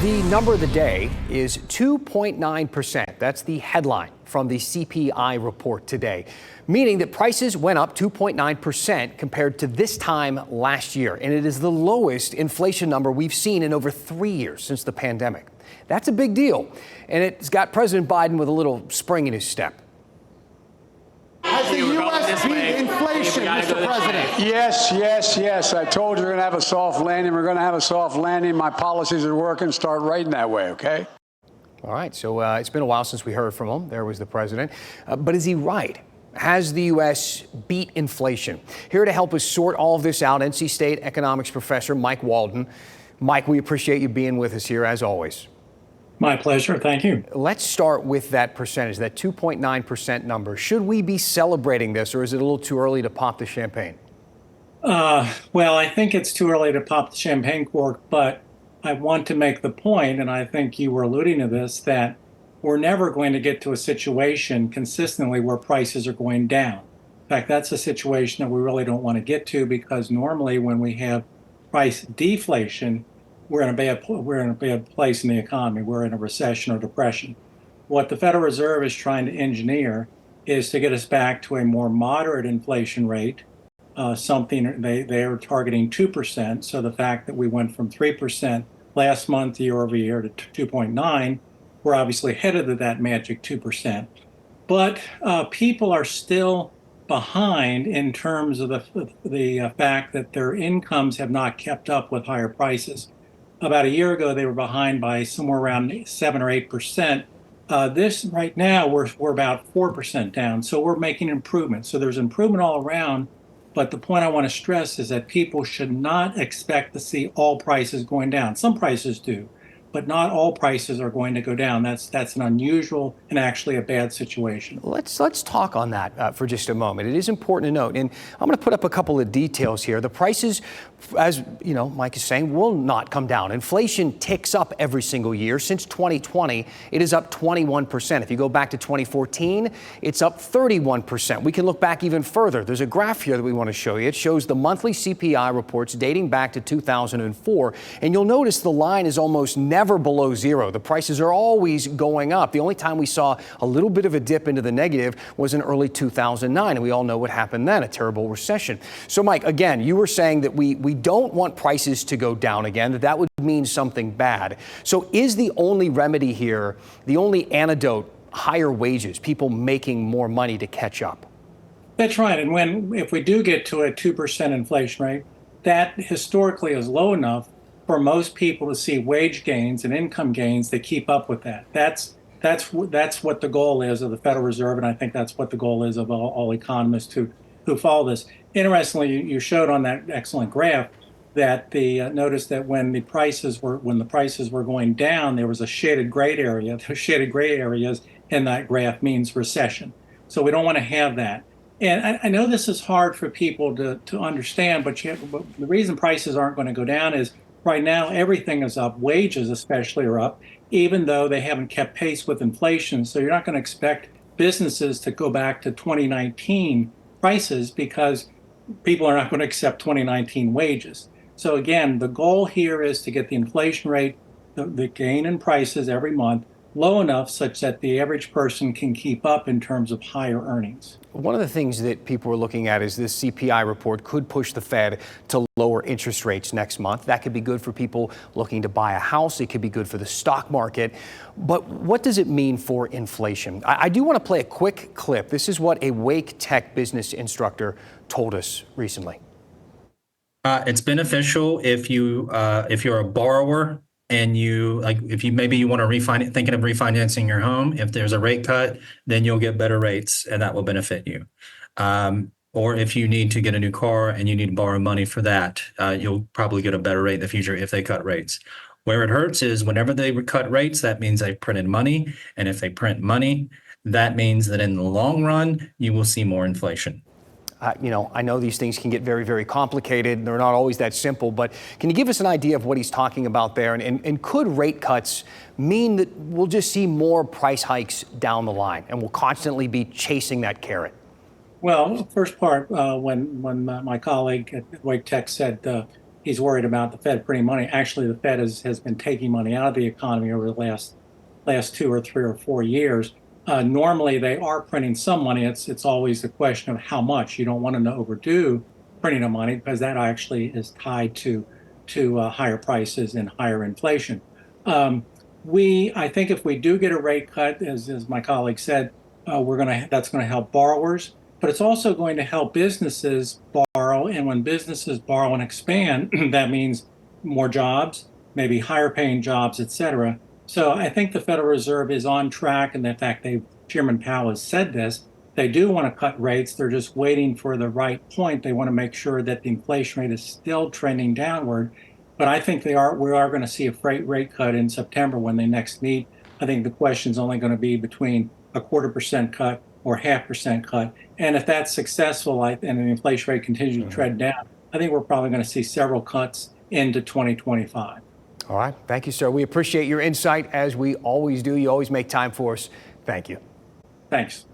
The number of the day is 2.9%. That's the headline from the CPI report today, meaning that prices went up 2.9% compared to this time last year. And it is the lowest inflation number we've seen in over 3 years since the pandemic. That's a big deal. And it's got President Biden with a little spring in his step. Has the U.S. beat inflation, Mr. President? Yes. I told you we're going to have a soft landing. We're going to have a soft landing. My policies are working. Start writing that way, okay? All right. So it's been a while since we heard from him. There was the president. But is he right? Has the U.S. beat inflation? Here to help us sort all of this out, NC State economics professor Mike Walden. Mike, we appreciate you being with us here as always. My pleasure. Thank you. Let's start with that percentage, that 2.9% number. Should we be celebrating this, or is it a little too early to pop the champagne? Well, I think it's too early to pop the champagne cork, but I want to make the point, and I think you were alluding to this, that we're never going to get to a situation consistently where prices are going down. In fact, that's a situation that we really don't want to get to, because normally when we have price deflation, we're in a bad place in the economy. We're in a recession or depression. What the Federal Reserve is trying to engineer is to get us back to a more moderate inflation rate, something they are targeting 2%. So the fact that we went from 3% last month year over year to 2.9, we're obviously headed to that magic 2%. But people are still behind in terms of the fact that their incomes have not kept up with higher prices. About a year ago, they were behind by somewhere around 7 or 8%. This right now, we're about 4% down. So we're making improvements. So there's improvement all around. But the point I want to stress is that people should not expect to see all prices going down. Some prices do, but not all prices are going to go down. That's an unusual and actually a bad situation. Let's talk on that for just a moment. It is important to note, and I'm going to put up a couple of details here. The prices, as you know, Mike is saying, will not come down. Inflation ticks up every single year. Since 2020, it is up 21%. If you go back to 2014, it's up 31%. We can look back even further. There's a graph here that we want to show you. It shows the monthly CPI reports dating back to 2004, and you'll notice the line is almost never below zero. The prices are always going up. The only time we saw a little bit of a dip into the negative was in early 2009, and we all know what happened then, a terrible recession. So, Mike, again, you were saying that we don't want prices to go down again, that would mean something bad. So is the only remedy here, the only antidote, higher wages, people making more money to catch up? That's right. And if we do get to a 2% inflation rate, that historically is low enough for most people to see wage gains and income gains that keep up with that. That's what the goal is of the Federal Reserve, and I think that's what the goal is of all economists who follow this. Interestingly, you showed on that excellent graph that notice that when the prices were going down, there was a shaded gray area. The shaded gray areas in that graph means recession. So we don't want to have that. And I know this is hard for people to understand, but the reason prices aren't going to go down is right now everything is up. Wages especially are up, even though they haven't kept pace with inflation. So you're not going to expect businesses to go back to 2019 prices because people are not going to accept 2019 wages. So again, the goal here is to get the inflation rate, the gain in prices every month, low enough such that the average person can keep up in terms of higher earnings. One of the things that people are looking at is this CPI report could push the Fed to lower interest rates next month. That could be good for people looking to buy a house. It could be good for the stock market. But what does it mean for inflation? I do want to play a quick clip. This is what a Wake Tech business instructor told us recently. It's beneficial if you're a borrower and if you want to thinking of refinancing your home. If there's a rate cut, then you'll get better rates, and that will benefit you. Or if you need to get a new car and you need to borrow money for that, you'll probably get a better rate in the future if they cut rates. Where it hurts is whenever they cut rates, that means they printed money, and if they print money, that means that in the long run you will see more inflation. I know these things can get very, very complicated. They're not always that simple, but can you give us an idea of what he's talking about there? And could rate cuts mean that we'll just see more price hikes down the line and we'll constantly be chasing that carrot? Well, first part, when my colleague at Wake Tech said he's worried about the Fed printing money. Actually, the Fed has been taking money out of the economy over the last 2 or 3 or 4 years. Normally, they are printing some money. It's always the question of how much. You don't want them to overdo printing of money because that actually is tied to higher prices and higher inflation. I think if we do get a rate cut, as my colleague said, that's going to help borrowers, but it's also going to help businesses borrow. And when businesses borrow and expand, that means more jobs, maybe higher paying jobs, et cetera. So I think the Federal Reserve is on track. And in fact, Chairman Powell has said this. They do want to cut rates. They're just waiting for the right point. They want to make sure that the inflation rate is still trending downward. But I think we are going to see a rate cut in September when they next meet. I think the question is only going to be between a 0.25% cut or 0.5% cut. And if that's successful and the inflation rate continues to trend down, I think we're probably going to see several cuts into 2025. All right. Thank you, sir. We appreciate your insight, as we always do. You always make time for us. Thank you. Thanks.